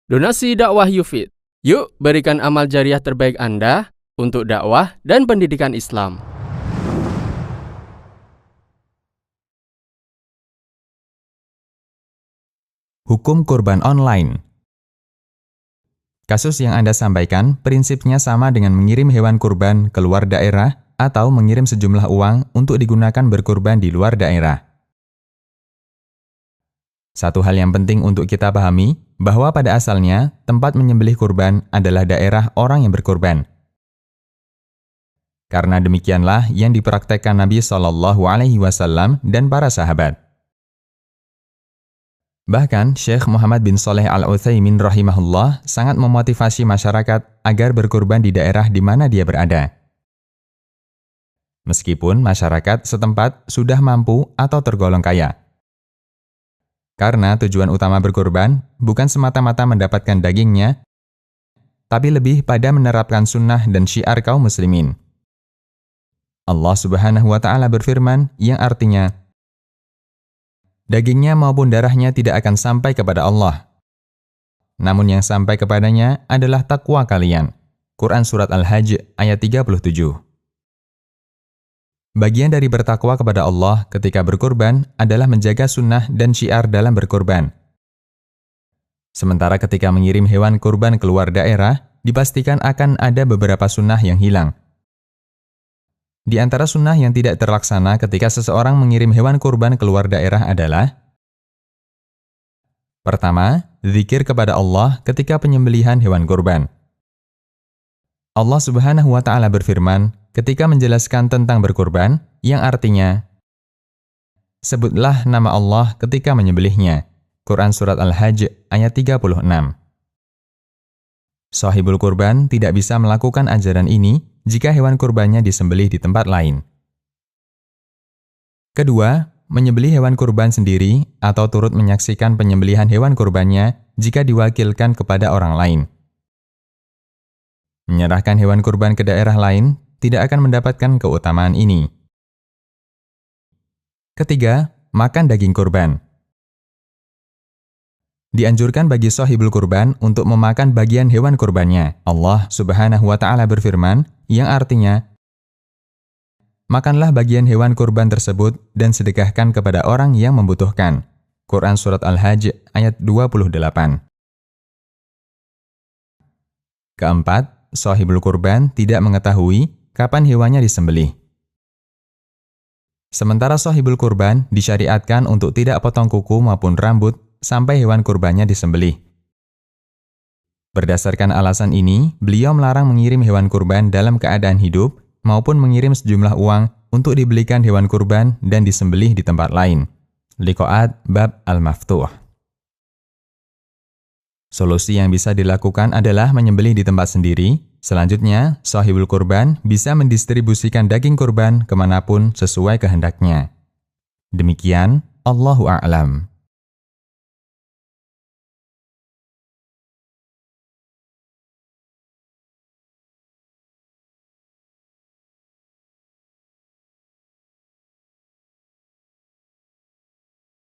Donasi dakwah Yufid. Yuk berikan amal jariah terbaik Anda untuk dakwah dan pendidikan Islam. Hukum kurban online. Kasus yang Anda sampaikan prinsipnya sama dengan mengirim hewan kurban ke luar daerah atau mengirim sejumlah uang untuk digunakan berkurban di luar daerah. Satu hal yang penting untuk kita pahami, bahwa pada asalnya tempat menyembelih kurban adalah daerah orang yang berkurban. Karena demikianlah yang dipraktekkan Nabi SAW dan para sahabat. Bahkan, Syekh Muhammad bin Shalih Al-Utsaimin rahimahullah sangat memotivasi masyarakat agar berkurban di daerah di mana dia berada. Meskipun masyarakat setempat sudah mampu atau tergolong kaya. Karena tujuan utama berkurban bukan semata-mata mendapatkan dagingnya, tapi lebih pada menerapkan sunnah dan syiar kaum muslimin. Allah Subhanahu wa Ta'ala berfirman yang artinya, dagingnya maupun darahnya tidak akan sampai kepada Allah. Namun yang sampai kepadanya adalah takwa kalian. Quran Surat Al-Hajj ayat 37. Bagian dari bertakwa kepada Allah ketika berkurban adalah menjaga sunnah dan syiar dalam berkurban. Sementara ketika mengirim hewan kurban keluar daerah, dipastikan akan ada beberapa sunnah yang hilang. Di antara sunnah yang tidak terlaksana ketika seseorang mengirim hewan kurban keluar daerah adalah: pertama, zikir kepada Allah ketika penyembelihan hewan kurban. Allah Subhanahu wa Ta'ala berfirman ketika menjelaskan tentang berkurban, yang artinya, sebutlah nama Allah ketika menyembelihnya. Quran Surat Al-Hajj ayat 36. Shahibul kurban tidak bisa melakukan ajaran ini jika hewan kurbannya disembelih di tempat lain. Kedua, menyembelih hewan kurban sendiri atau turut menyaksikan penyembelihan hewan kurbannya jika diwakilkan kepada orang lain. Menyerahkan hewan kurban ke daerah lain tidak akan mendapatkan keutamaan ini. Ketiga, makan daging kurban. Dianjurkan bagi shahibul kurban untuk memakan bagian hewan kurbannya. Allah Subhanahu wa Ta'ala berfirman, yang artinya, makanlah bagian hewan kurban tersebut dan sedekahkan kepada orang yang membutuhkan. Quran Surat Al-Hajj ayat 28. Keempat, shahibul kurban tidak mengetahui kapan hewannya disembelih. Sementara shahibul kurban disyariatkan untuk tidak potong kuku maupun rambut sampai hewan kurbannya disembelih. Berdasarkan alasan ini, beliau melarang mengirim hewan kurban dalam keadaan hidup maupun mengirim sejumlah uang untuk dibelikan hewan kurban dan disembelih di tempat lain. Liqa'at Bab Al-Maftuh. Solusi yang bisa dilakukan adalah menyembelih di tempat sendiri. Selanjutnya, shahibul kurban bisa mendistribusikan daging kurban kemanapun sesuai kehendaknya. Demikian, Allahu a'lam.